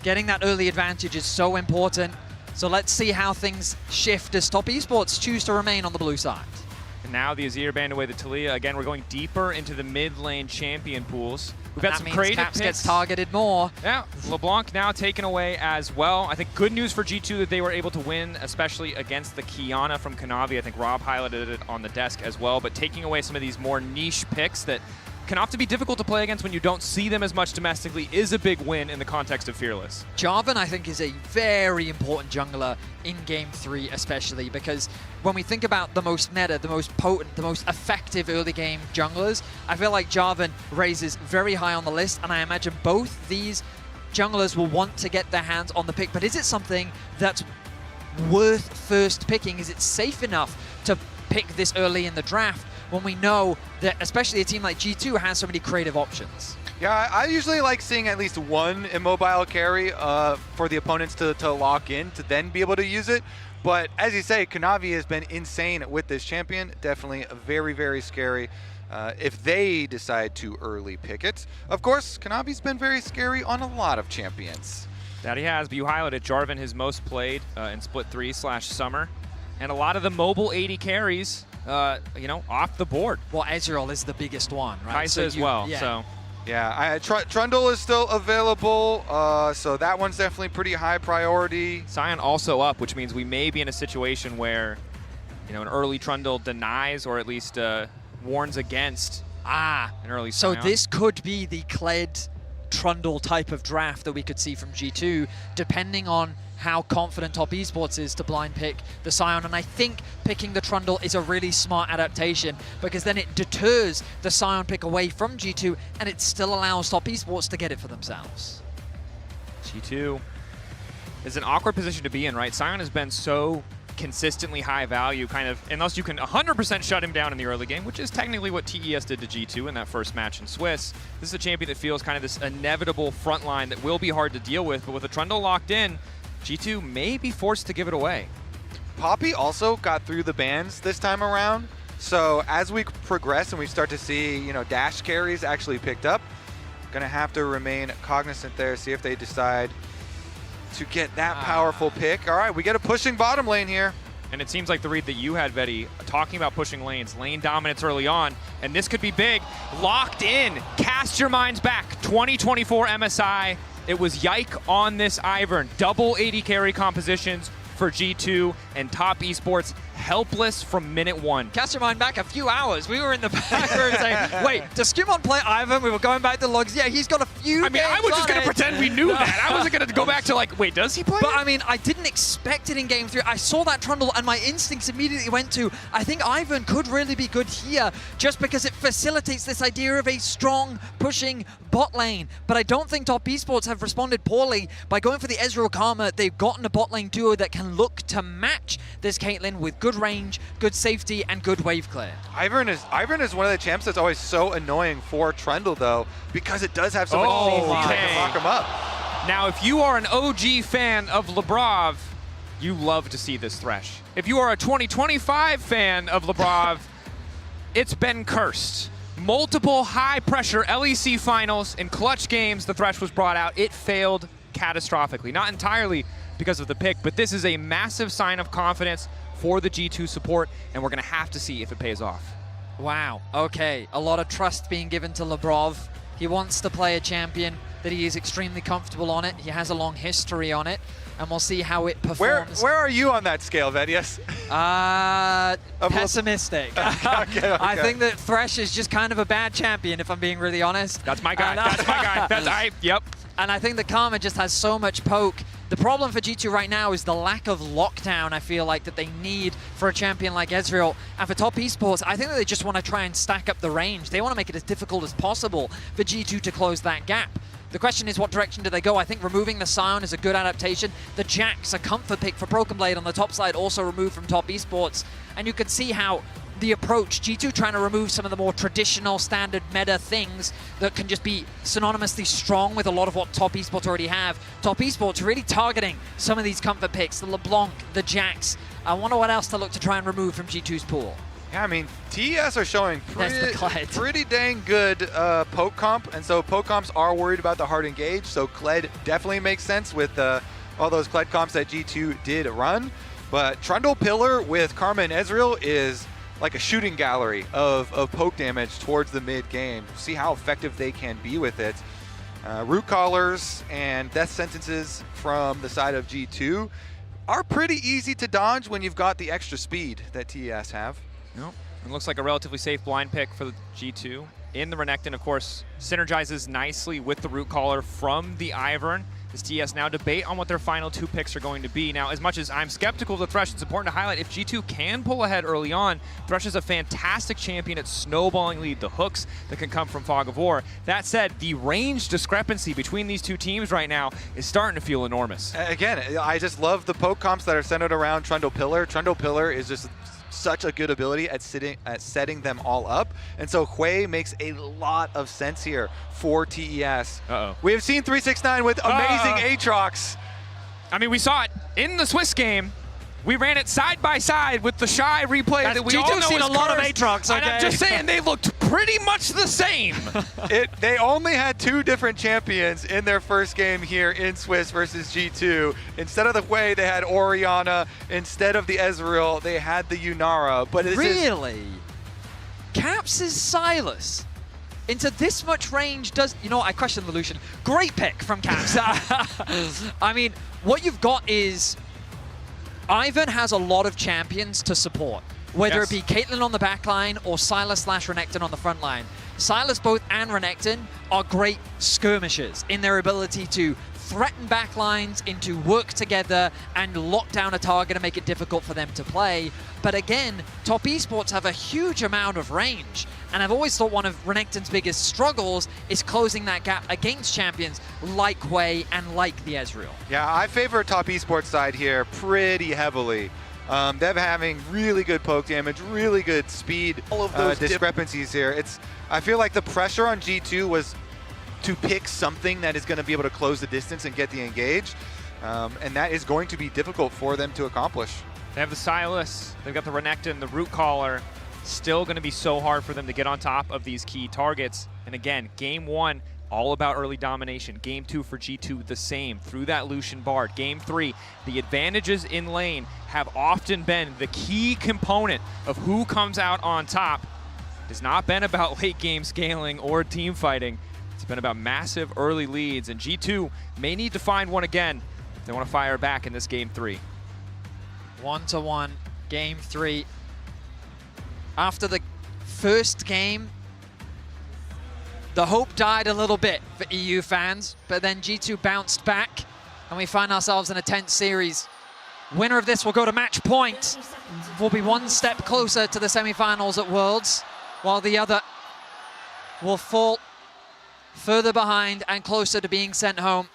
Getting that early advantage is so important. So let's see how things shift as Top Esports choose to remain on the blue side. And now the Azir banned away the Talia. Again, we're going deeper into the mid lane champion pools. We've got some creative Caps picks. gets targeted more. Yeah, LeBlanc now taken away as well. I think good news for G2 that they were able to win, especially against the Kiana from Kanavi. I think Rob highlighted it on the desk as well, but taking away some of these more niche picks that can often be difficult to play against when you don't see them as much domestically is a big win in the context of Fearless. Jarvan, I think, is a very important jungler in Game 3 especially, because when we think about the most meta, the most potent, the most effective early game junglers, I feel like Jarvan raises very high on the list, and I imagine both these junglers will want to get their hands on the pick. But is it something that's worth first picking? Is it safe enough to pick this early in the draft when we know that especially a team like G2 has so many creative options? Yeah, I usually like seeing at least one immobile carry for the opponents to lock in, to then be able to use it. But as you say, Kanavi has been insane with this champion. Definitely very, very scary if they decide to early pick it. Of course, Kanavi's been very scary on a lot of champions. That he has, but you highlighted Jarvan, his most played in Split 3/Summer. And a lot of the mobile 80 carries, you know, off the board. Well, Ezreal is the biggest one, right? Kai'Sa as well, yeah. so. Yeah, Trundle is still available, so that one's definitely pretty high priority. Sion also up, which means we may be in a situation where, you know, an early Trundle denies or at least warns against an early So Sion. this could be the Kled Trundle type of draft that we could see from G2, depending on how confident Top Esports is to blind pick the Sion. And I think picking the Trundle is a really smart adaptation, because then it deters the Sion pick away from G2 and it still allows Top Esports to get it for themselves. G2 is an awkward position to be in, right? Sion has been so consistently high value, kind of, unless you can 100% shut him down in the early game, which is technically what TES did to G2 in that first match in Swiss. This is a champion that feels kind of this inevitable front line that will be hard to deal with, but with a Trundle locked in, G2 may be forced to give it away. Poppy also got through the bans this time around, so as we progress and we start to see, you know, dash carries actually picked up, gonna have to remain cognizant there, see if they decide to get that powerful pick. All right, we get a pushing bottom lane here. And it seems like the read that you had, Vetty, talking about pushing lanes, lane dominance early on, and this could be big. Locked in, cast your minds back, 2024 MSI. It was Yike on this Ivern. Double 80 carry compositions for G2, and Top Esports helpless from minute 1. Cast your mind back a few hours. We were in the back room saying, wait, does SkewMod play Ivern? We were going back to logs. Yeah, he's got a few I mean, I was just going to pretend we knew that. I wasn't going to go back to like, wait, does he play? But I mean, I didn't expect it in Game 3. I saw that Trundle and my instincts immediately went to, I think Ivern could really be good here, just because it facilitates this idea of a strong pushing bot lane. But I don't think Top Esports have responded poorly by going for the Ezreal Karma. They've gotten a bot lane duo that can look to match this Caitlyn with good range, good safety, and good wave clear. Ivern is one of the champs that's always so annoying for Trundle, though, because it does have so much safety that can lock him up. Now, if you are an OG fan of Labrov, you love to see this Thresh. If you are a 2025 fan of Labrov, it's been cursed. Multiple high-pressure LEC finals in clutch games, the Thresh was brought out. It failed catastrophically. Not entirely because of the pick, but this is a massive sign of confidence for the G2 support, and we're going to have to see if it pays off. Wow, okay. A lot of trust being given to Labrov. He wants to play a champion that he is extremely comfortable on it. He has a long history on it, and we'll see how it performs. Where are you on that scale, Vedius? Pessimistic. Okay. I think that Thresh is just kind of a bad champion, if I'm being really honest. That's my guy. That's my guy. Yep. And I think the Karma just has so much poke. The problem for G2 right now is the lack of lockdown, I feel like, that they need for a champion like Ezreal. And for Top Esports, I think that they just want to try and stack up the range. They want to make it as difficult as possible for G2 to close that gap. The question is, what direction do they go? I think removing the Sion is a good adaptation. The Jack's a comfort pick for BrokenBlade on the top side, also removed from Top Esports. And you can see how the approach, G2 trying to remove some of the more traditional standard meta things that can just be synonymously strong with a lot of what Top Esports already have. Top Esports really targeting some of these comfort picks, the LeBlanc, the Jax. I wonder what else to look to try and remove from G2's pool. Yeah, I mean, TES are showing There's the Kled. pretty dang good poke comp, and so poke comps are worried about the hard engage, so Kled definitely makes sense with all those Kled comps that G2 did run. But Trundle Pillar with Karma and Ezreal is like a shooting gallery of poke damage towards the mid game. See how effective they can be with it. Root Collars and Death Sentences from the side of G2 are pretty easy to dodge when you've got the extra speed that TES have. Nope. It looks like a relatively safe blind pick for the G2. In the Renekton, of course, synergizes nicely with the Root Collar from the Ivern. As TES now debate on what their final 2 picks are going to be. Now, as much as I'm skeptical of the Thresh, it's important to highlight if G2 can pull ahead early on, Thresh is a fantastic champion at snowballing lead, the hooks that can come from Fog of War. That said, the range discrepancy between these 2 teams right now is starting to feel enormous. Again, I just love the poke comps that are centered around Trundle Pillar. Trundle Pillar is just such a good ability at setting them all up, and so Hui makes a lot of sense here for TES. We have seen 369 with amazing Aatrox. I mean, we saw it in the Swiss game. We ran it side by side with the Shy replay that we all know is seen a lot of cursed. Aatrox, okay? And I'm just saying, they looked pretty much the same. They only had 2 different champions in their first game here in Swiss versus G2. Instead of the Hui, they had Orianna. Instead of the Ezreal, they had the Yunara. But it's really? Caps' Silas into this much range does... You know what? I question the Lucian. Great pick from Caps. I mean, what you've got is... Ivan has a lot of champions to support, whether it be Caitlyn on the back line or Silas/Renekton on the front line. Silas both and Renekton are great skirmishers in their ability to threaten back lines, into work together and lock down a target and make it difficult for them to play. But again, top esports have a huge amount of range. And I've always thought one of Renekton's biggest struggles is closing that gap against champions like Hui and like the Ezreal. Yeah, I favor top esports side here pretty heavily. Them having really good poke damage, really good speed, all of those discrepancies here. I feel like the pressure on G2 was to pick something that is going to be able to close the distance and get the engage. And that is going to be difficult for them to accomplish. They have the Silas, they've got the Renekton, the Root Collar. Still going to be so hard for them to get on top of these key targets. And again, game 1, all about early domination. Game 2 for G2, the same, through that Lucian Bard. Game 3, the advantages in lane have often been the key component of who comes out on top. It has not been about late game scaling or team fighting. It's been about massive early leads, and G2 may need to find one again if they want to fire back in this game 3. 1-1, game 3. After the first game, the hope died a little bit for EU fans, but then G2 bounced back, and we find ourselves in a tense series. Winner of this will go to match point. Will be one step closer to the semifinals at Worlds, while the other will fall further behind and closer to being sent home.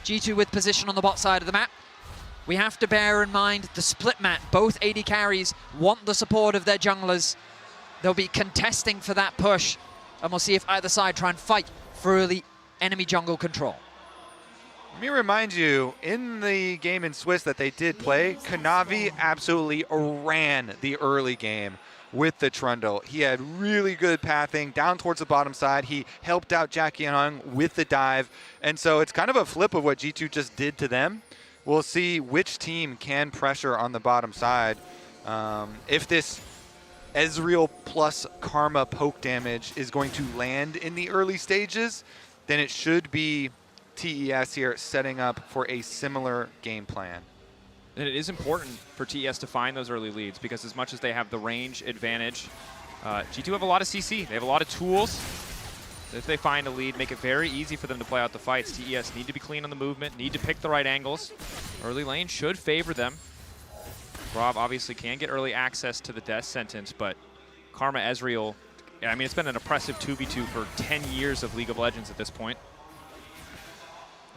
G2 with position on the bot side of the map. We have to bear in mind the split map. Both AD carries want the support of their junglers. They'll be contesting for that push, and we'll see if either side try and fight for early enemy jungle control. Let me remind you, in the game in Swiss that they did play, Kanavi absolutely ran the early game with the Trundle. He had really good pathing down towards the bottom side. He helped out JackeyLove with the dive, and so it's kind of a flip of what G2 just did to them. We'll see which team can pressure on the bottom side. If this Ezreal plus Karma poke damage is going to land in the early stages, then it should be TES here setting up for a similar game plan. And it is important for TES to find those early leads, because as much as they have the range advantage, G2 have a lot of CC. They have a lot of tools. If they find a lead, make it very easy for them to play out the fights. TES need to be clean on the movement, need to pick the right angles. Early lane should favor them. Rob obviously can get early access to the death sentence, but Karma Ezreal, I mean, it's been an oppressive 2v2 for 10 years of League of Legends at this point.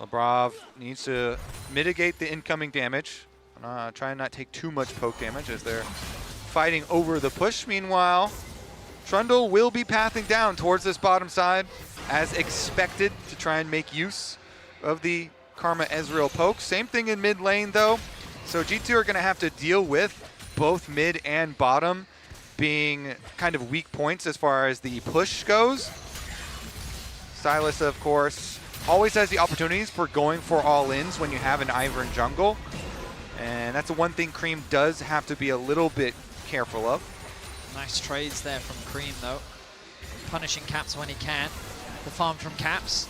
Labrov needs to mitigate the incoming damage. Try and not take too much poke damage as they're fighting over the push. Meanwhile, Trundle will be pathing down towards this bottom side as expected to try and make use of the Karma Ezreal poke. Same thing in mid lane though. So G2 are going to have to deal with both mid and bottom being kind of weak points as far as the push goes. Silas, of course, always has the opportunities for going for all-ins when you have an Ivern jungle. And that's the one thing Creme does have to be a little bit careful of. Nice trades there from Creme, though. Punishing Caps when he can. The farm from Caps,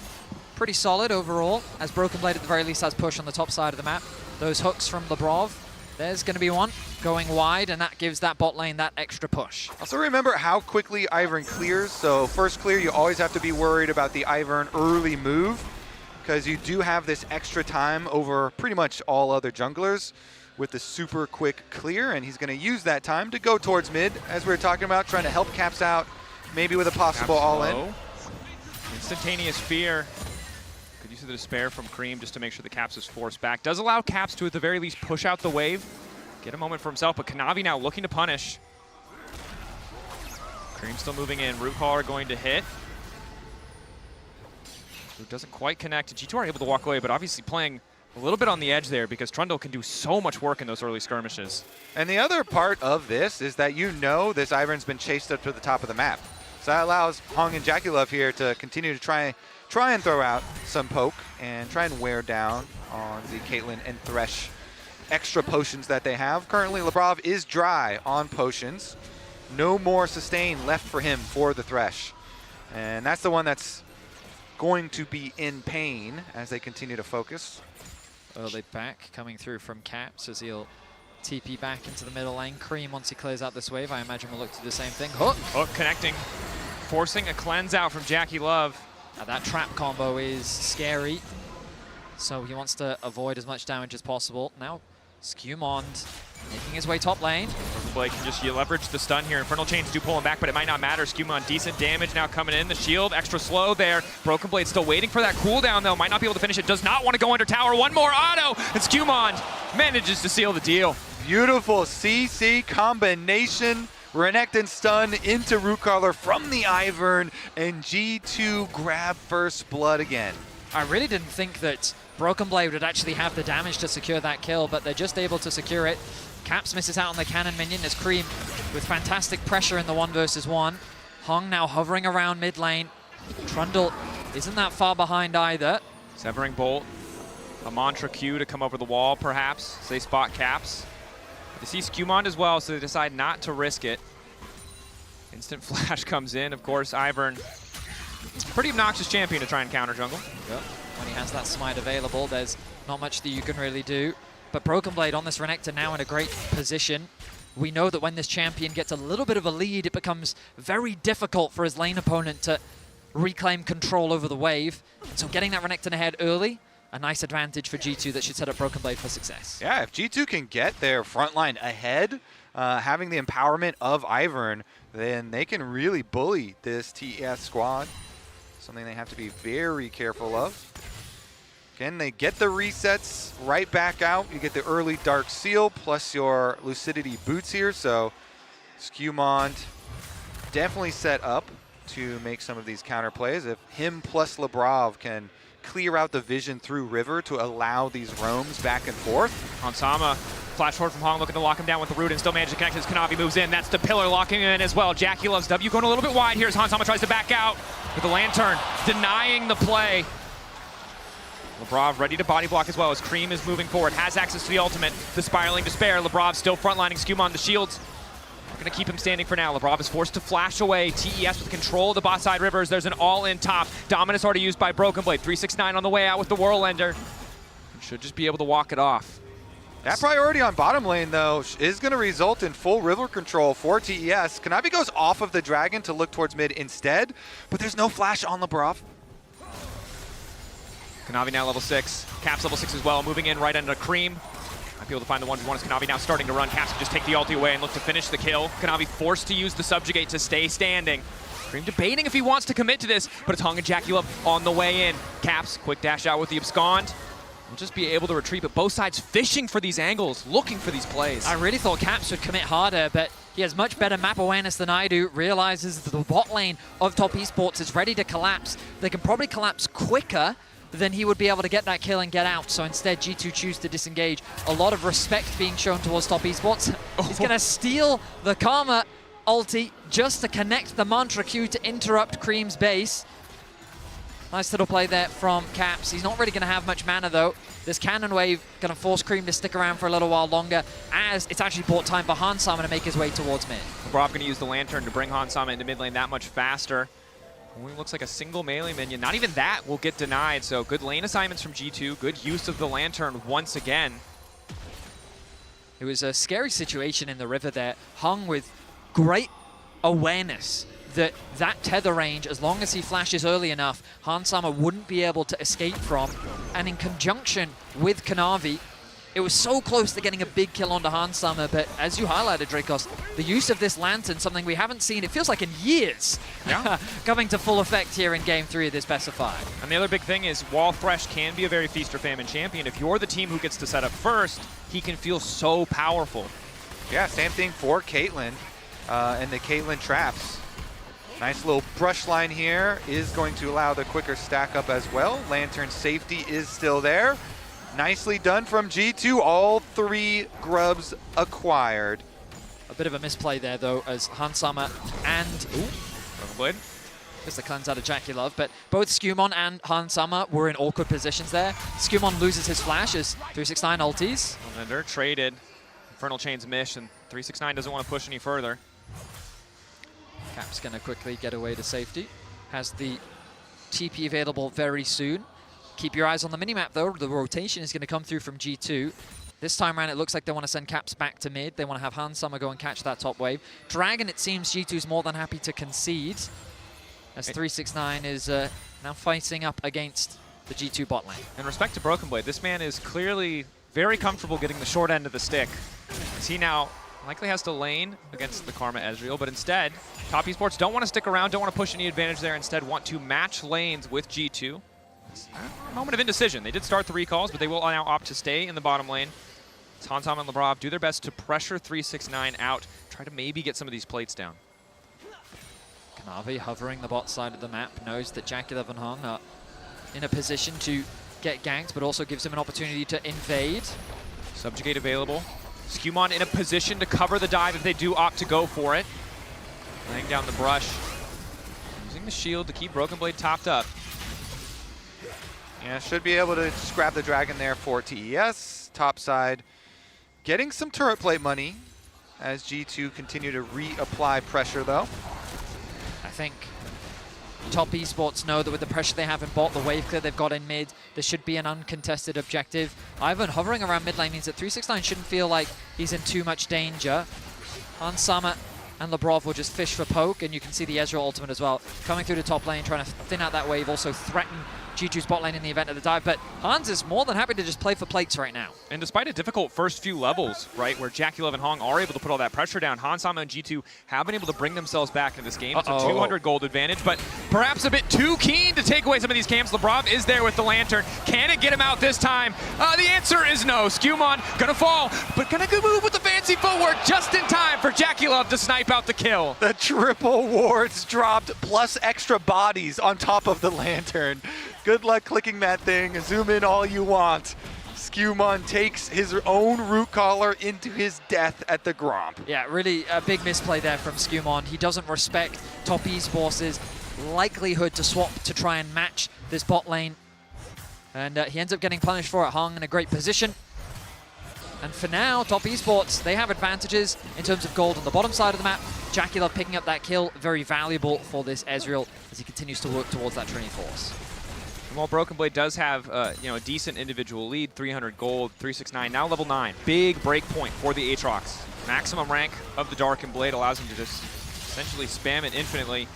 pretty solid overall, as BrokenBlade at the very least has push on the top side of the map. Those hooks from Labrov, there's going to be one going wide, and that gives that bot lane that extra push. Also remember how quickly Ivern clears. So first clear, you always have to be worried about the Ivern early move, because you do have this extra time over pretty much all other junglers with the super quick clear, and he's going to use that time to go towards mid, as we were talking about, trying to help Caps out, maybe with a possible all-in. Instantaneous fear. Good use of the despair from Creme just to make sure the Caps is forced back. Does allow Caps to, at the very least, push out the wave, get a moment for himself, but Kanavi now looking to punish. Creme still moving in. Root Caller going to hit. Doesn't quite connect. G2 are able to walk away, but obviously playing a little bit on the edge there because Trundle can do so much work in those early skirmishes. And the other part of this is that you know this Ivern's been chased up to the top of the map. So that allows Hong and JackeyLove here to continue to try and throw out some poke and try and wear down on the Caitlyn and Thresh extra potions that they have. Currently, Labrov is dry on potions. No more sustain left for him for the Thresh. And that's the one that's going to be in pain as they continue to focus. Early back coming through from Caps as he'll TP back into the middle lane. Creme, once he clears out this wave, I imagine will look to do the same thing. Hook! Hook connecting, forcing a cleanse out from JackeyLove. Now that trap combo is scary, so he wants to avoid as much damage as possible. Now, SkewMod making his way top lane. BrokenBlade can just leverage the stun here. Infernal Chains do pull him back, but it might not matter. SkewMod, decent damage now coming in. The shield, extra slow there. BrokenBlade still waiting for that cooldown, though. Might not be able to finish it. Does not want to go under tower. One more auto, and SkewMod manages to seal the deal. Beautiful CC combination. Renekton stun into Root Caller from the Ivern, and G2 grab first blood again. I really didn't think that BrokenBlade would actually have the damage to secure that kill, but they're just able to secure it. Caps misses out on the cannon minion as Creme with fantastic pressure in the 1v1. Hong now hovering around mid lane. Trundle isn't that far behind either. Severing Bolt, a mantra Q to come over the wall perhaps. So they spot Caps. They see SkewMod as well, so they decide not to risk it. Instant flash comes in, of course. Ivern, pretty obnoxious champion to try and counter jungle. Yep. When he has that smite available, there's not much that you can really do. But BrokenBlade on this Renekton now in a great position. We know that when this champion gets a little bit of a lead, it becomes very difficult for his lane opponent to reclaim control over the wave. And so getting that Renekton ahead early, a nice advantage for G2 that should set up BrokenBlade for success. Yeah, if G2 can get their front line ahead, having the empowerment of Ivern, then they can really bully this TES squad. Something they have to be very careful of. Again, they get the resets right back out. You get the early Dark Seal plus your Lucidity boots here. So SkewMod definitely set up to make some of these counter plays. If him plus Labrov can clear out the vision through River to allow these roams back and forth. HansSama, flash forward from Hong, looking to lock him down with the root and still manage to connect as Kanavi moves in. That's the pillar locking in as well. JackeyLove's W going a little bit wide here as HansSama tries to back out with the lantern, denying the play. Labrov ready to body block as well as Creme is moving forward, has access to the ultimate, the spiraling despair. Labrov still frontlining SkewMod, the shields. We're going to keep him standing for now. Labrov is forced to flash away. TES with control of the bot side rivers. There's an all-in top. Dominance already used by BrokenBlade. 369 on the way out with the Whirlender. Should just be able to walk it off. That priority on bottom lane, though, is going to result in full river control for TES. Kanavi goes off of the Dragon to look towards mid instead, but there's no flash on Labrov. Kanavi now level 6. Caps level 6 as well. Moving in right under Creme. Might be able to find the 1v1 as Kanavi now starting to run. Caps can just take the ulti away and look to finish the kill. Kanavi forced to use the subjugate to stay standing. Creme debating if he wants to commit to this, but it's Hong and JackeyLove on the way in. Caps, quick dash out with the abscond. We'll just be able to retreat, but both sides fishing for these angles, looking for these plays. I really thought Caps would commit harder, but he has much better map awareness than I do, realizes that the bot lane of Top Esports is ready to collapse. They can probably collapse quicker than he would be able to get that kill and get out. So instead, G2 choose to disengage. A lot of respect being shown towards Top Esports. He's going to steal the Karma ulti just to connect the Mantra Q to interrupt Creme's base. Nice little play there from Caps. He's not really going to have much mana, though. This Cannon Wave going to force Creme to stick around for a little while longer, as it's actually bought time for HansSama to make his way towards mid. Labrov going to use the Lantern to bring HansSama into mid lane that much faster. Only looks like a single melee minion. Not even that will get denied, so good lane assignments from G2. Good use of the Lantern once again. It was a scary situation in the river there, hung with great awareness that tether range, as long as he flashes early enough, HansSama wouldn't be able to escape from. And in conjunction with Kanavi, it was so close to getting a big kill onto HansSama, but as you highlighted, Dracos, the use of this Lantern, something we haven't seen, it feels like in years, coming to full effect here in Game 3 of this best of 5. And the other big thing is, while Thresh can be a very feast or famine champion, if you're the team who gets to set up first, he can feel so powerful. Yeah, same thing for Caitlyn and the Caitlyn traps. Nice little brush line here is going to allow the quicker stack up as well. Lantern safety is still there. Nicely done from G2. All 3 grubs acquired. A bit of a misplay there, though, as HansSama and... BrokenBlade. Just the cleanse out of JackeyLove, but both SkewMod and HansSama were in awkward positions there. SkewMod loses his flash as 369 ulties. And they're traded. Infernal Chain's miss, and 369 doesn't want to push any further. Cap's going to quickly get away to safety. Has the TP available very soon. Keep your eyes on the minimap, though. The rotation is going to come through from G2. This time around, it looks like they want to send Caps back to mid. They want to have HansSama go and catch that top wave. Dragon, it seems G2's more than happy to concede, as 369 is now facing up against the G2 bot lane. In respect to BrokenBlade, this man is clearly very comfortable getting the short end of the stick, as he now likely has to lane against the Karma Ezreal, but instead, Top Esports don't want to stick around, don't want to push any advantage there, instead want to match lanes with G2. It's a moment of indecision. They did start the recalls, but they will now opt to stay in the bottom lane. HansSama and Labrov do their best to pressure 369 out, try to maybe get some of these plates down. Kanavi hovering the bot side of the map, knows that JackeyLove and Hung are in a position to get ganked, but also gives him an opportunity to invade. Subjugate available. SkewMod in a position to cover the dive if they do opt to go for it. Laying down the brush. Using the shield to keep BrokenBlade topped up. Yeah, should be able to just grab the dragon there for TES. Top side getting some turret plate money as G2 continue to reapply pressure, though. I think Top Esports know that with the pressure they have in bot, the wave clear they've got in mid, there should be an uncontested objective. Ivan hovering around mid lane means that 369 shouldn't feel like he's in too much danger. HansSama and Labrov will just fish for poke, and you can see the Ezreal ultimate as well. Coming through the top lane, trying to thin out that wave, also threaten G2's bot lane in the event of the dive, but Hans is more than happy to just play for plates right now. And despite a difficult first few levels, right, where JackeyLove and Hong are able to put all that pressure down, HansSama and G2 have been able to bring themselves back in this game. It's a 200 gold advantage, but perhaps a bit too keen to take away some of these camps. Labrov is there with the Lantern. Can it get him out this time? The answer is no. SkewMod gonna fall, but gonna go move with the fancy footwork just in time for JackeyLove to snipe out the kill. The triple wards dropped, plus extra bodies on top of the Lantern. Good luck clicking that thing. Zoom in all you want. SkewMod takes his own root collar into his death at the Gromp. Yeah, really a big misplay there from SkewMod. He doesn't respect Top Esports' likelihood to swap to try and match this bot lane. And he ends up getting punished for it. Hung in a great position. And for now, Top Esports, they have advantages in terms of gold on the bottom side of the map. JackeyLove picking up that kill, very valuable for this Ezreal as he continues to work towards that Trinity Force. And while BrokenBlade does have a decent individual lead, 300 gold, 369, now level 9. Big break point for the Aatrox. Maximum rank of the Darkened Blade allows him to just essentially spam it infinitely.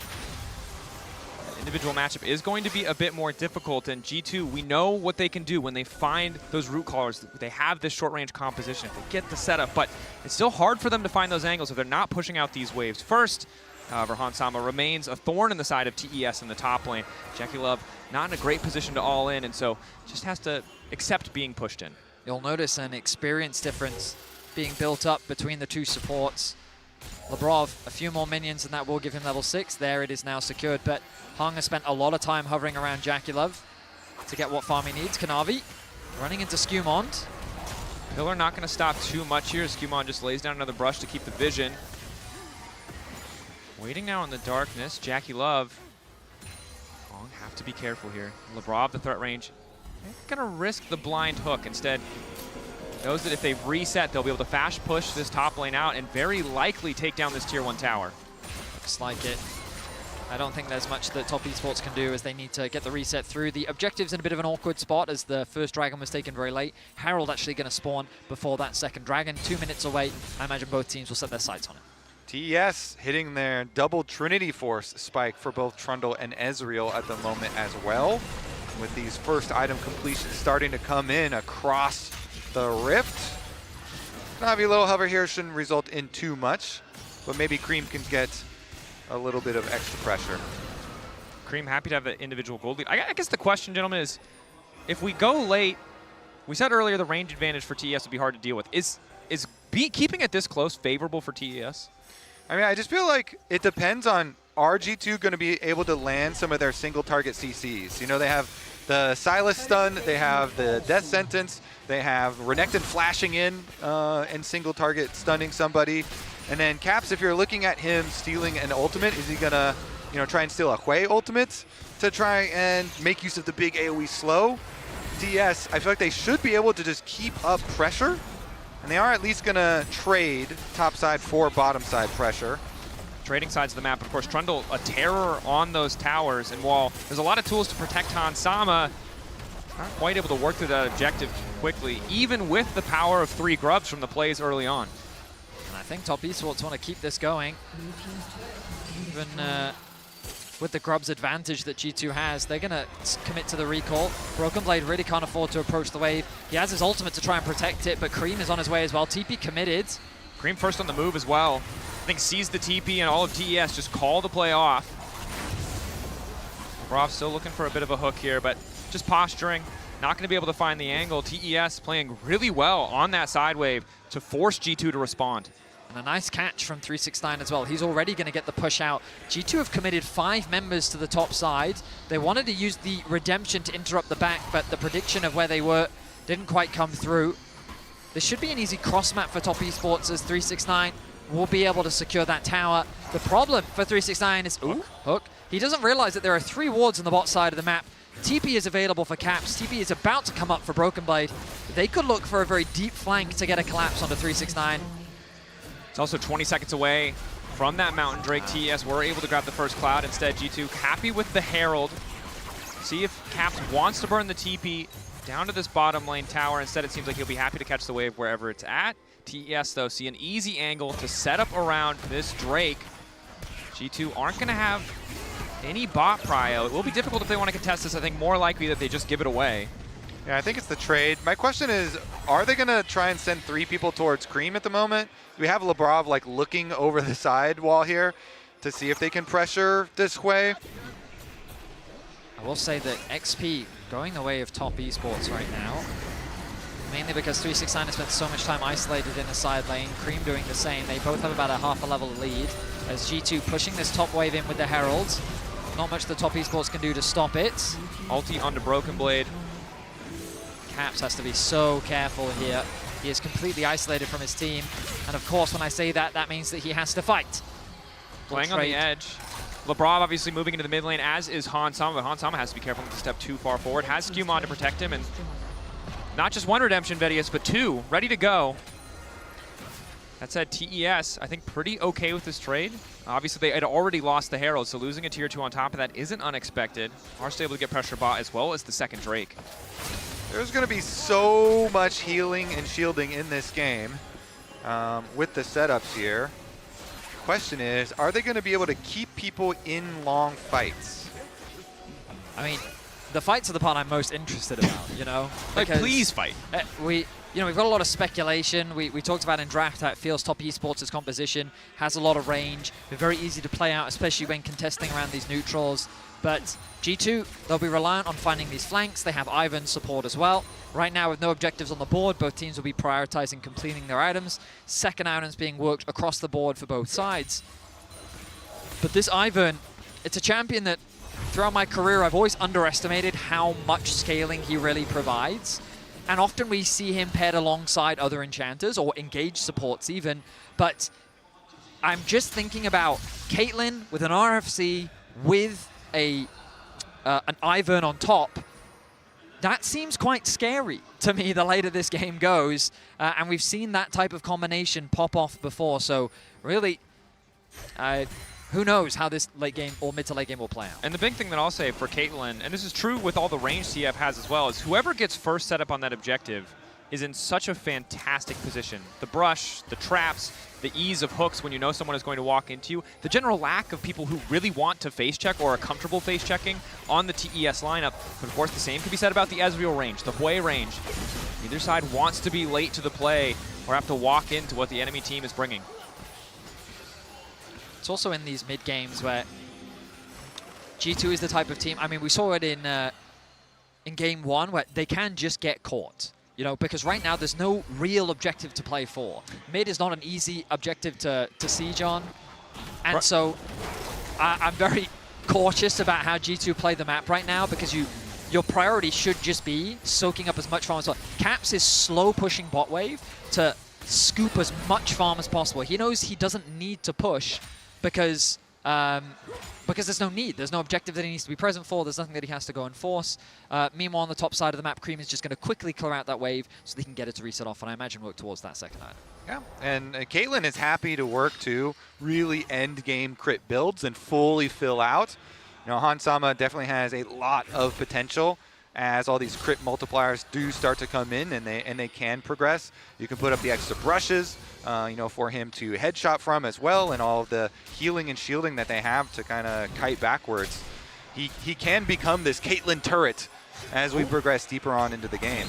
Individual matchup is going to be a bit more difficult, and G2, we know what they can do when they find those root collars. They have this short-range composition. If they get the setup, but it's still hard for them to find those angles if they're not pushing out these waves first. However, HansSama remains a thorn in the side of TES in the top lane. JackeyLove not in a great position to all in, and so just has to accept being pushed in. You'll notice an experience difference being built up between the two supports. Labrov, a few more minions, and that will give him level 6. There it is now secured, but Hung has spent a lot of time hovering around JackeyLove to get what farm he needs. Kanavi running into SkewMod. Pillar not going to stop too much here. SkewMod just lays down another brush to keep the vision. Waiting now in the darkness, JackeyLove. Long have to be careful here. Labrov, the threat range, gonna risk the blind hook. Instead, knows that if they reset, they'll be able to fast push this top lane out and very likely take down this tier 1 tower. Looks like it. I don't think there's much that Top Esports can do as they need to get the reset through. The objective's in a bit of an awkward spot as the first dragon was taken very late. Herald actually going to spawn before that second dragon. 2 minutes away. I imagine both teams will set their sights on it. TES hitting their double Trinity Force spike for both Trundle and Ezreal at the moment as well. With these first item completions starting to come in across the Rift. Kanavi little hover here shouldn't result in too much, but maybe Creme can get a little bit of extra pressure. Creme happy to have the individual gold lead. I guess the question, gentlemen, is if we go late, we said earlier the range advantage for TES would be hard to deal with. Is keeping it this close favorable for TES? I mean, I just feel like it depends on, are G2 going to be able to land some of their single target CCs? You know, they have the Silas stun, they have the death sentence, they have Renekton flashing in and single target stunning somebody. And then Caps, if you're looking at him stealing an ultimate, is he gonna, you know, try and steal a Hui ultimate to try and make use of the big AoE slow? TES, I feel like they should be able to just keep up pressure, and they are at least gonna trade top side for bottom side pressure. Trading sides of the map, of course, Trundle a terror on those towers, and while there's a lot of tools to protect HansSama, not quite able to work through that objective quickly, even with the power of 3 grubs from the plays early on. And I think Top Esports want to keep this going. Even with the grubs advantage that G2 has, they're going to commit to the recall. BrokenBlade really can't afford to approach the wave. He has his ultimate to try and protect it, but Creme is on his way as well. TP committed. Creme first on the move as well. I think sees the TP and all of TES just call the play off. Labrov still looking for a bit of a hook here, but just posturing. Not going to be able to find the angle. TES playing really well on that side wave to force G2 to respond. And a nice catch from 369 as well. He's already going to get the push out. G2 have committed 5 members to the top side. They wanted to use the redemption to interrupt the back, but the prediction of where they were didn't quite come through. This should be an easy cross map for Top Esports as 369 will be able to secure that tower. The problem for 369 is, hook. He doesn't realize that there are 3 wards on the bot side of the map. TP is available for Caps. TP is about to come up for BrokenBlade. They could look for a very deep flank to get a collapse onto 369. It's also 20 seconds away from that Mountain Drake. TES were able to grab the first cloud. Instead, G2 happy with the Herald. See if Caps wants to burn the TP down to this bottom lane tower. Instead, it seems like he'll be happy to catch the wave wherever it's at. TES, though, see an easy angle to set up around this Drake. G2 aren't going to have any bot prio. It will be difficult if they want to contest this. I think more likely that they just give it away. Yeah, I think it's the trade. My question is, are they going to try and send 3 people towards Creme at the moment? Do we have Labrov like looking over the side wall here to see if they can pressure this Hui? I will say that XP going the way of Top Esports right now, mainly because 369 has spent so much time isolated in the side lane. Creme doing the same. They both have about a half a level lead as G2 pushing this top wave in with the Heralds. Not much the Top Esports can do to stop it. Ulti onto BrokenBlade. Caps has to be so careful here. He is completely isolated from his team. And of course, when I say that, that means that he has to fight. Playing on the edge. Labrov obviously moving into the mid lane, as is HansSama, but HansSama has to be careful not to step too far forward. Has SkewMod to protect him, and not just 1 redemption, Vedius, but 2 ready to go. That said, TES, I think, pretty okay with this trade. Obviously, they had already lost the Herald, so losing a tier 2 on top of that isn't unexpected. Are still able to get pressure bot as well as the second Drake. There's going to be so much healing and shielding in this game with the setups here. Question is, are they going to be able to keep people in long fights? I mean, the fights are the part I'm most interested about, you know? Like, please fight. We've got a lot of speculation. We talked about in draft how it feels Top Esports' composition has a lot of range. They're very easy to play out, especially when contesting around these neutrals. But G2, they'll be reliant on finding these flanks. They have Ivan's support as well. Right now, with no objectives on the board, both teams will be prioritizing completing their items. Second items being worked across the board for both sides. But this Ivan, it's a champion that throughout my career, I've always underestimated how much scaling he really provides. And often we see him paired alongside other enchanters or engaged supports even. But I'm just thinking about Caitlyn with an RFC with an Ivern on top. That seems quite scary to me the later this game goes. And we've seen that type of combination pop off before. So really, who knows how this late game or mid to late game will play out. And the big thing that I'll say for Caitlyn, and this is true with all the range TF has as well, is whoever gets first set up on that objective is in such a fantastic position. The brush, the traps, the ease of hooks when you know someone is going to walk into you, the general lack of people who really want to face check or are comfortable face checking on the TES lineup. But of course, the same can be said about the Ezreal range, the Hwei range. Neither side wants to be late to the play or have to walk into what the enemy team is bringing. It's also in these mid games where G2 is the type of team. I mean, we saw it in game 1 where they can just get caught. You know, because right now there's no real objective to play for. Mid is not an easy objective to siege on. And so I'm very cautious about how G2 play the map right now because your priority should just be soaking up as much farm as possible. Caps is slow pushing bot wave to scoop as much farm as possible. He knows he doesn't need to push because there's no need. There's no objective that he needs to be present for. There's nothing that he has to go and force. Meanwhile, on the top side of the map, Creme is just going to quickly clear out that wave so they can get it to reset off, and I imagine work towards that second item. Yeah, and Caitlyn is happy to work to really end game crit builds and fully fill out. You know, HansSama definitely has a lot of potential as all these crit multipliers do start to come in and they can progress. You can put up the extra brushes, you know, for him to headshot from as well, and all of the healing and shielding that they have to kind of kite backwards. He can become this Caitlyn turret as we progress deeper on into the game.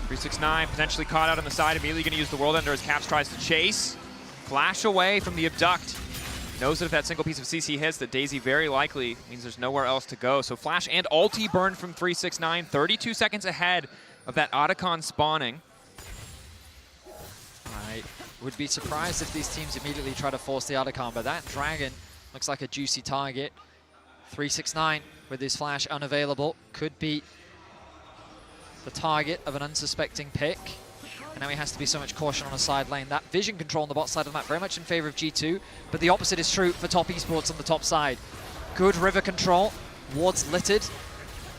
369 potentially caught out on the side, immediately going to use the World Ender as Caps tries to chase. Flash away from the Abduct. Knows that if that single piece of CC hits, that Daisy very likely means there's nowhere else to go. So Flash and ulti burn from 369, 32 seconds ahead of that Otacon spawning. I would be surprised if these teams immediately try to force the Otacon, but that Dragon looks like a juicy target. 369 with his Flash unavailable could be the target of an unsuspecting pick. And now he has to be so much caution on a side lane. That vision control on the bot side of the map very much in favor of G2, but the opposite is true for top Esports on the top side. Good river control, wards littered,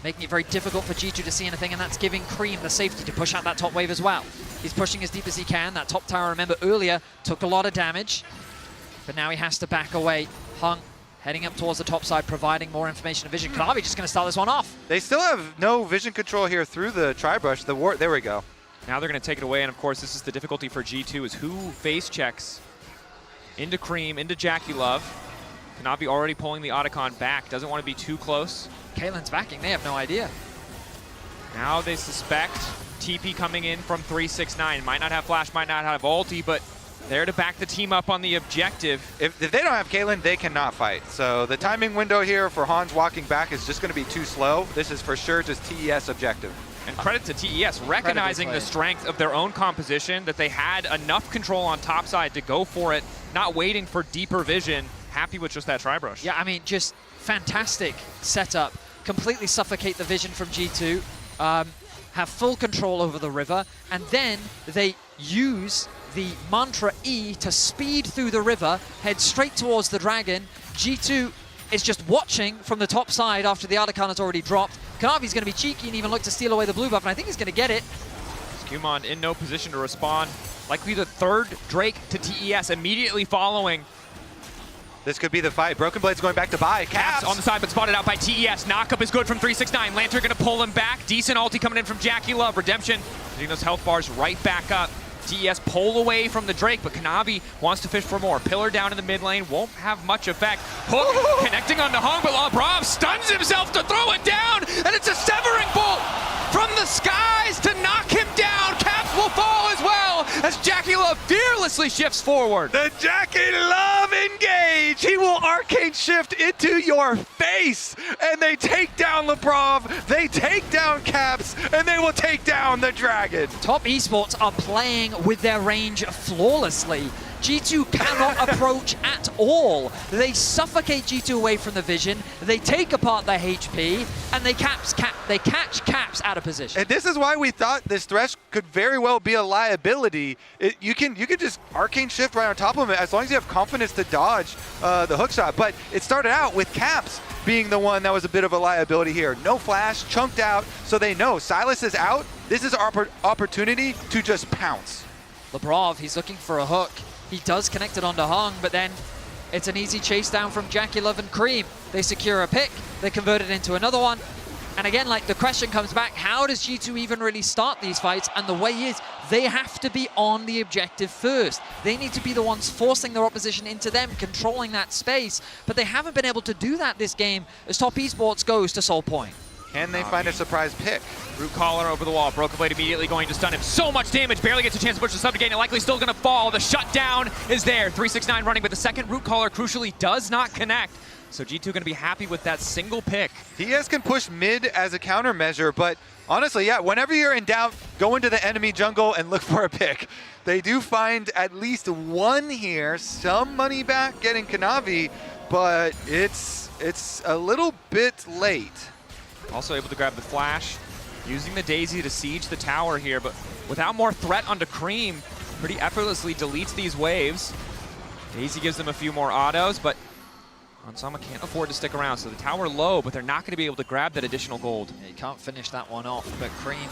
making it very difficult for G2 to see anything, and that's giving Creme the safety to push out that top wave as well. He's pushing as deep as he can. That top tower, remember earlier, took a lot of damage, but now he has to back away. Hung heading up towards the top side, providing more information and vision. Kanavi just going to start this one off. They still have no vision control here through the tri-brush. There we go. Now they're going to take it away, and of course this is the difficulty for G2, is who face checks into Creme, into JackeyLove. Kanavi already pulling the Otacon back, doesn't want to be too close. Caitlyn's backing, they have no idea. Now they suspect TP coming in from 369. Might not have Flash, might not have ulti, but there to back the team up on the objective. If they don't have Caitlyn, they cannot fight. So the timing window here for Hans walking back is just going to be too slow. This is for sure just TES objective. And credit to TES, recognizing the strength of their own composition, that they had enough control on top side to go for it, not waiting for deeper vision, happy with just that tri-brush. Yeah, I mean, just fantastic setup. Completely suffocate the vision from G2, have full control over the river, and then they use the Mantra E to speed through the river, head straight towards the Dragon. G2 is just watching from the top side after the Otacon has already dropped. Kanavi's going to be cheeky and even look to steal away the blue buff, and I think he's going to get it. SkewMod in no position to respond. Likely the third Drake to TES immediately following. This could be the fight. BrokenBlade's going back to buy. Caps on the side, but spotted out by TES. Knockup is good from 369. Lantern going to pull him back. Decent ulti coming in from JackeyLove. Redemption getting those health bars right back up. TES pull away from the Drake, but Kanavi wants to fish for more. Pillar down in the mid lane, won't have much effect. Hook connecting onto Hung, but Labrov stuns himself to throw it down, and it's a severing bolt from the skies to knock him down. Caps will fall as well as JackeyLove fearlessly shifts forward. The JackeyLove engage! He will arcane shift into your face, and they take down Labrov, they take down Caps, and they will take down the Dragon. Top Esports are playing with their range flawlessly. G2 cannot approach at all. They suffocate G2 away from the vision, they take apart their HP, and they catch Caps out of position. And this is why we thought this Thresh could very well be a liability. You can just just Arcane Shift right on top of him as long as you have confidence to dodge the hook shot. But it started out with Caps being the one that was a bit of a liability here. No flash, chunked out, so they know Silas is out. This is our opportunity to just pounce. Labrov, he's looking for a hook. He does connect it onto Hung, but then it's an easy chase down from JackeyLove and Creme. They secure a pick, they convert it into another one. And again, like, the question comes back, how does G2 even really start these fights? And the way is, they have to be on the objective first. They need to be the ones forcing their opposition into them, controlling that space. But they haven't been able to do that this game as Top Esports goes to Soul Point. Can they find a surprise pick? Root Collar over the wall. BrokenBlade immediately going to stun him. So much damage. Barely gets a chance to push the sub to gain it. Likely still going to fall. The shutdown is there. 369 running, but the second Root Collar crucially does not connect. So G2 going to be happy with that single pick. TES can push mid as a countermeasure, but honestly, yeah, whenever you're in doubt, go into the enemy jungle and look for a pick. They do find at least one here. Some money back getting Kanavi, but it's a little bit late. Also able to grab the flash, using the Daisy to siege the tower here, but without more threat onto Creme, pretty effortlessly deletes these waves. Daisy gives them a few more autos, but HansSama can't afford to stick around, so the tower low, but they're not going to be able to grab that additional gold. Yeah, you can't finish that one off, but Creme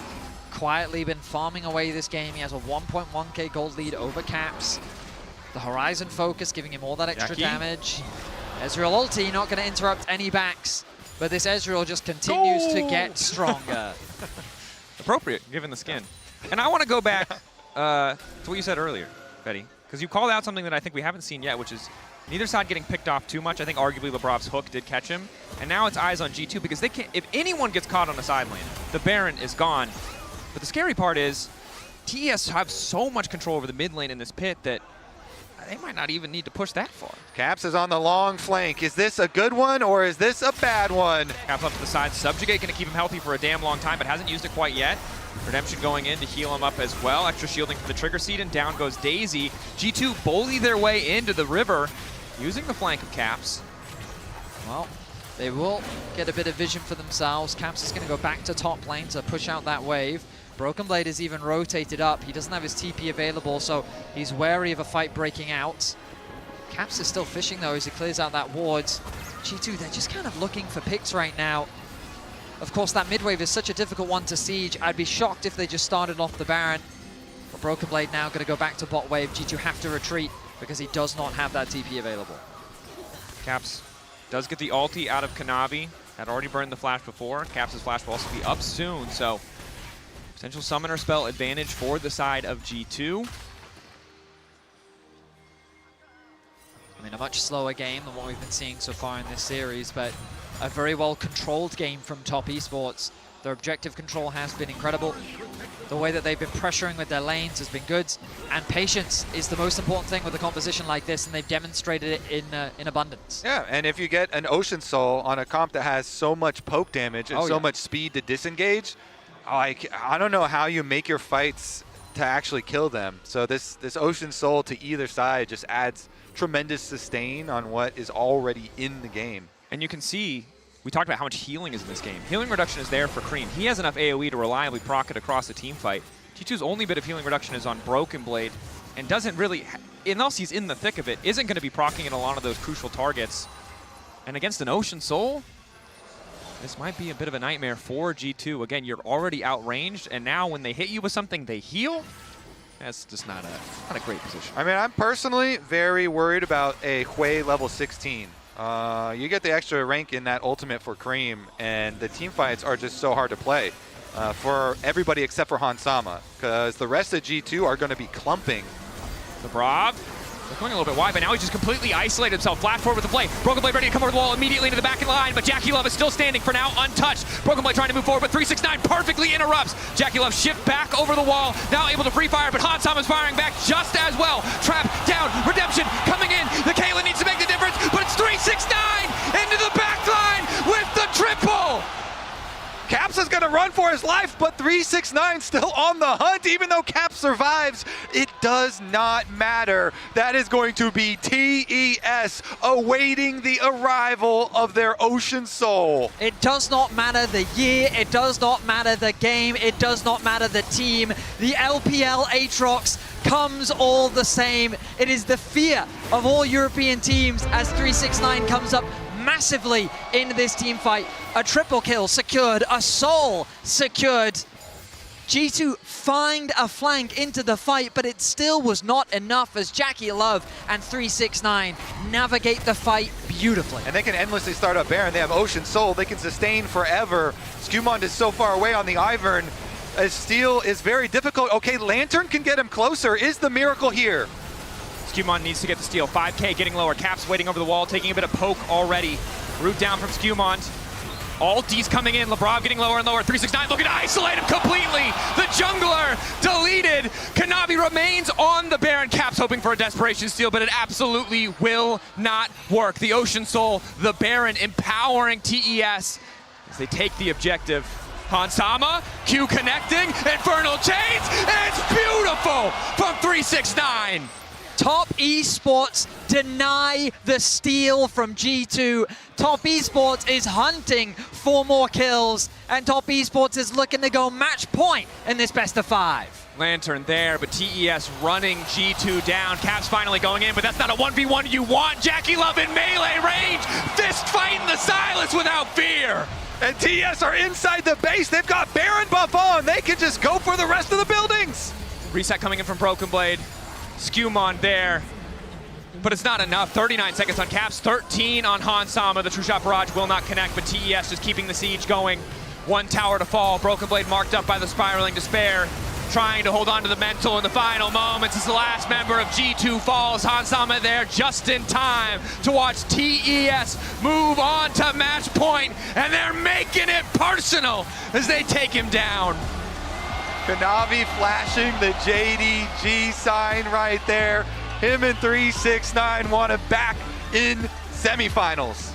quietly been farming away this game. He has a 1.1k gold lead over Caps. The Horizon focus giving him all that extra damage. Ezreal ulti not going to interrupt any backs, but this Ezreal just continues to get stronger. Appropriate, given the skin. And I want to go back to what you said earlier, Betty, because you called out something that I think we haven't seen yet, which is neither side getting picked off too much. I think arguably Labrov's hook did catch him. And now it's eyes on G2 because they can't, if anyone gets caught on the side lane, the Baron is gone. But the scary part is TES have so much control over the mid lane in this pit that they might not even need to push that far. Caps is on the long flank. Is this a good one or is this a bad one? Caps up to the side. Subjugate going to keep him healthy for a damn long time, but hasn't used it quite yet. Redemption going in to heal him up as well. Extra shielding from the trigger seed, and down goes Daisy. G2 bully their way into the river, using the flank of Caps. Well, they will get a bit of vision for themselves. Caps is going to go back to top lane to push out that wave. BrokenBlade is even rotated up. He doesn't have his TP available, so he's wary of a fight breaking out. Caps is still fishing, though, as he clears out that ward. G2, they're just kind of looking for picks right now. Of course, that mid wave is such a difficult one to siege. I'd be shocked if they just started off the Baron. But BrokenBlade now going to go back to bot wave. G2 have to retreat because he does not have that TP available. Caps does get the ulti out of Kanavi. Had already burned the flash before. Caps' flash will also be up soon, so potential summoner spell advantage for the side of G2. I mean, a much slower game than what we've been seeing so far in this series, but a very well controlled game from Top Esports. Their objective control has been incredible. The way that they've been pressuring with their lanes has been good, and patience is the most important thing with a composition like this, and they've demonstrated it in abundance. Yeah, and if you get an Ocean Soul on a comp that has so much poke damage and so much speed to disengage, like, I don't know how you make your fights to actually kill them. So this Ocean Soul to either side just adds tremendous sustain on what is already in the game. And you can see, we talked about how much healing is in this game. Healing reduction is there for Creme. He has enough AoE to reliably proc it across a team fight. G2's only bit of healing reduction is on BrokenBlade, and doesn't really, unless he's in the thick of it, isn't going to be proccing in a lot of those crucial targets. And against an Ocean Soul, this might be a bit of a nightmare for G2. Again, you're already outranged, and now when they hit you with something, they heal. That's just not a great position. I mean, I'm personally very worried about a Hui level 16. You get the extra rank in that ultimate for Creme, and the team fights are just so hard to play for everybody except for HansSama, because the rest of G2 are going to be clumping. Labrov, they're going a little bit wide, but now he's just completely isolated himself. Flat forward with the play. BrokenBlade ready to come over the wall immediately into the back line, but JackeyLove is still standing for now, untouched. BrokenBlade trying to move forward, but 369 perfectly interrupts. JackeyLove shift back over the wall, now able to free fire, but HansSama is firing back just as well. Trap down, Redemption coming in. The Caitlyn needs to make the difference, but it's 369 into the back line with the triple. Caps is going to run for his life, but 369 still on the hunt. Even though Caps survives, it does not matter. That is going to be TES awaiting the arrival of their Ocean Soul. It does not matter the year, it does not matter the game, it does not matter the team. The LPL Aatrox comes all the same. It is the fear of all European teams as 369 comes up massively in this team fight. A triple kill secured, a soul secured. G2 find a flank into the fight, but it still was not enough as JackeyLove and 369 navigate the fight beautifully. And they can endlessly start up Baron. They have Ocean Soul. They can sustain forever. SkewMod is so far away on the Ivern. As Steel is very difficult. Okay, Lantern can get him closer. Is the miracle here? SkewMod needs to get the steal. 5K getting lower. Caps waiting over the wall, taking a bit of poke already. Root down from SkewMod. All D's coming in. Labrov getting lower and lower. 369 looking to isolate him completely. The jungler deleted. Kanavi remains on the Baron. Caps hoping for a desperation steal, but it absolutely will not work. The Ocean Soul, the Baron empowering TES as they take the objective. HansSama, Q connecting, Infernal Chains, and it's beautiful from 369. Top Esports deny the steal from G2. Top Esports is hunting for more kills, and Top Esports is looking to go match point in this best of 5. Lantern there, but TES running G2 down. Caps finally going in, but that's not a 1v1 you want. JackeyLove in melee range, fist fighting the silence without fear. And TES are inside the base. They've got Baron buff on. They can just go for the rest of the buildings. Reset coming in from BrokenBlade. SkewMod there, but it's not enough. 39 seconds on Caps, 13 on HansSama. The True Shot Barrage will not connect, but TES just keeping the siege going. One tower to fall. BrokenBlade marked up by the Spiraling Despair, trying to hold on to the mental in the final moments as the last member of G2 falls. HansSama there just in time to watch TES move on to match point, and they're making it personal as they take him down. Kanavi flashing the JDG sign right there. Him and 369 want it back in semifinals.